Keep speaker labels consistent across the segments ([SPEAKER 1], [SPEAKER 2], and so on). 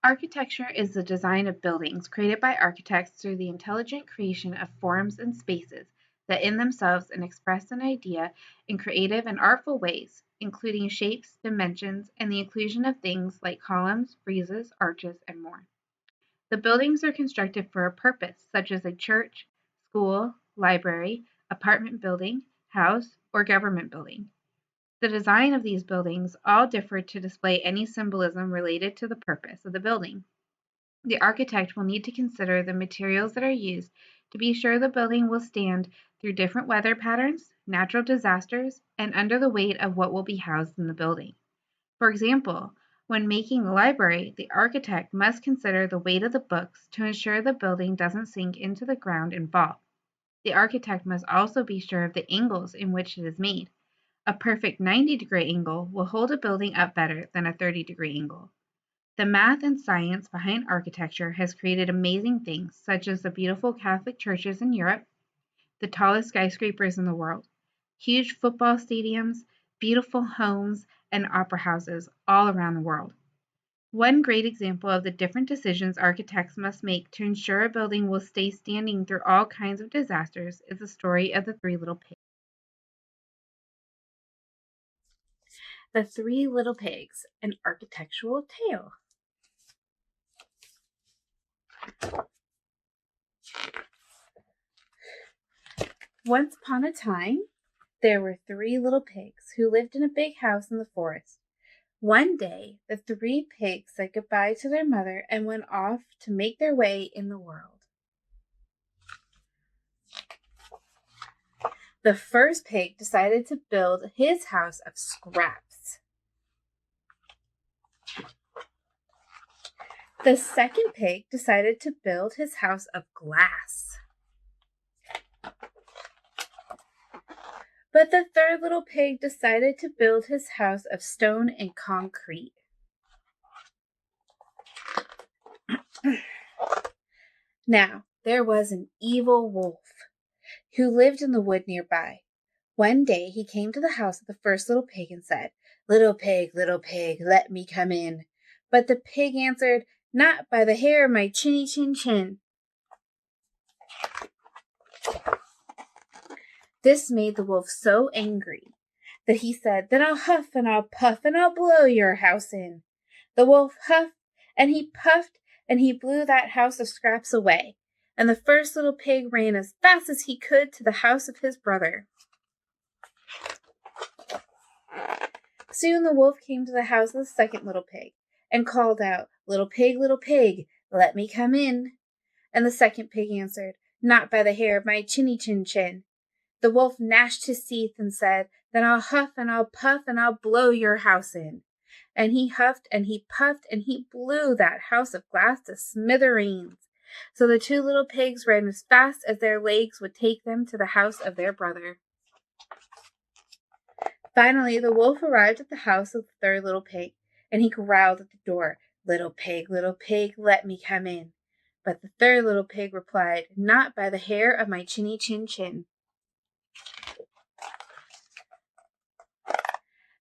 [SPEAKER 1] Architecture is the design of buildings created by architects through the intelligent creation of forms and spaces that in themselves express an idea in creative and artful ways, including shapes, dimensions, and the inclusion of things like columns, friezes, arches, and more. The buildings are constructed for a purpose, such as a church, school, library, apartment building, house, or government building. The design of these buildings all differ to display any symbolism related to the purpose of the building. The architect will need to consider the materials that are used to be sure the building will stand through different weather patterns, natural disasters, and under the weight of what will be housed in the building. For example, when making a library, the architect must consider the weight of the books to ensure the building doesn't sink into the ground and fall. The architect must also be sure of the angles in which it is made. A perfect 90-degree angle will hold a building up better than a 30-degree angle. The math and science behind architecture has created amazing things such as the beautiful Catholic churches in Europe, the tallest skyscrapers in the world, huge football stadiums, beautiful homes, and opera houses all around the world. One great example of the different decisions architects must make to ensure a building will stay standing through all kinds of disasters is the story of the Three Little Pigs. The Three Little Pigs, an architectural tale. Once upon a time, there were three little pigs who lived in a big house in the forest. One day, the three pigs said goodbye to their mother and went off to make their way in the world. The first pig decided to build his house of scraps. The second pig decided to build his house of glass. But the third little pig decided to build his house of stone and concrete. Now, there was an evil wolf who lived in the wood nearby. One day he came to the house of the first little pig and said, little pig, let me come in." But the pig answered, "Not by the hair of my chinny chin chin." This made the wolf so angry that he said, "Then I'll huff and I'll puff and I'll blow your house in." The wolf huffed and he puffed and he blew that house of scraps away. And the first little pig ran as fast as he could to the house of his brother. Soon the wolf came to the house of the second little pig and called out, little pig, let me come in." And the second pig answered, "Not by the hair of my chinny chin chin." The wolf gnashed his teeth and said, "Then I'll huff and I'll puff and I'll blow your house in." And he huffed and he puffed and he blew that house of glass to smithereens. So the two little pigs ran as fast as their legs would take them to the house of their brother. Finally, the wolf arrived at the house of the third little pig, and he growled at the door, little pig, let me come in." But the third little pig replied, "Not by the hair of my chinny chin chin."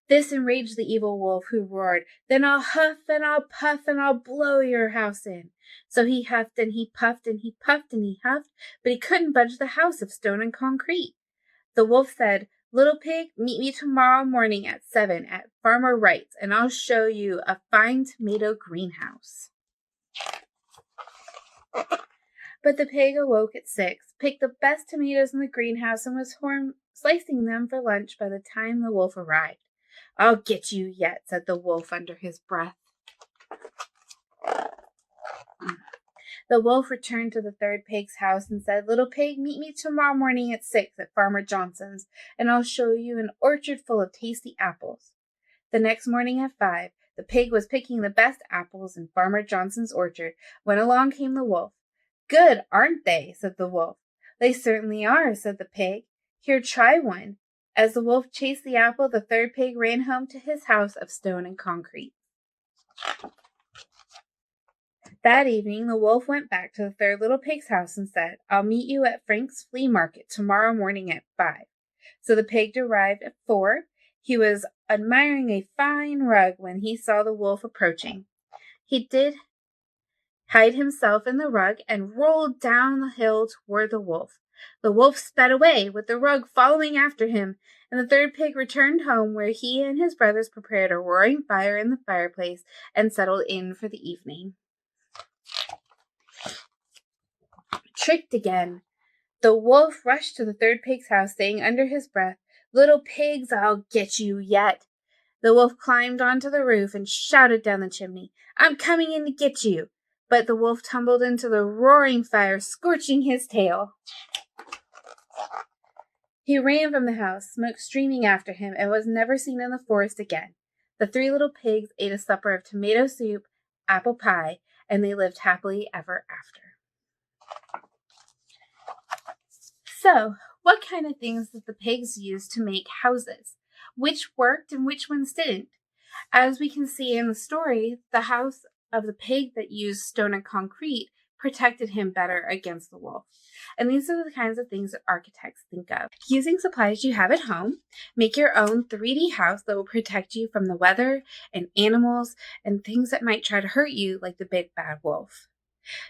[SPEAKER 1] This enraged the evil wolf, who roared, "Then I'll huff and I'll puff and I'll blow your house in." So he huffed and he puffed and he puffed and he huffed, but he couldn't budge the house of stone and concrete. The wolf said, "Little pig, meet me tomorrow morning at 7 at Farmer Wright's, and I'll show you a fine tomato greenhouse." But the pig awoke at 6, picked the best tomatoes in the greenhouse, and was slicing them for lunch by the time the wolf arrived. "I'll get you yet," said the wolf under his breath. The wolf returned to the third pig's house and said, "Little pig, meet me tomorrow morning at 6 at Farmer Johnson's, and I'll show you an orchard full of tasty apples." The next morning at 5, the pig was picking the best apples in Farmer Johnson's orchard when along came the wolf. "Good, aren't they?" said the wolf. "They certainly are," said the pig. "Here, try one." As the wolf chased the apple, the third pig ran home to his house of stone and concrete. That evening, the wolf went back to the third little pig's house and said, "I'll meet you at Frank's flea market tomorrow morning at 5. So the pig arrived at 4. He was admiring a fine rug when he saw the wolf approaching. He did hid himself in the rug, and rolled down the hill toward the wolf. The wolf sped away, with the rug following after him, and the third pig returned home, where he and his brothers prepared a roaring fire in the fireplace and settled in for the evening. Tricked again. The wolf rushed to the third pig's house, saying under his breath, "Little pigs, I'll get you yet." The wolf climbed onto the roof and shouted down the chimney, "I'm coming in to get you." But the wolf tumbled into the roaring fire, scorching his tail. He ran from the house, smoke streaming after him, and was never seen in the forest again. The three little pigs ate a supper of tomato soup, apple pie, and they lived happily ever after. So, what kind of things did the pigs use to make houses? Which worked and which ones didn't? As we can see in the story, the house of the pig that used stone and concrete protected him better against the wolf. And these are the kinds of things that architects think of. Using supplies you have at home, make your own 3D house that will protect you from the weather and animals and things that might try to hurt you, like the big bad wolf.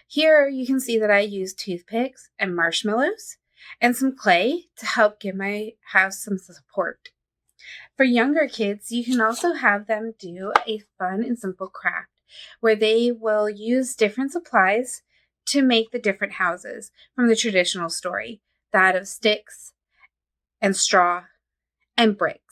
[SPEAKER 1] Here you can see that I used toothpicks and marshmallows and some clay to help give my house some support. For younger kids, you can also have them do a fun and simple craft where they will use different supplies to make the different houses from the traditional story, that of sticks and straw and bricks.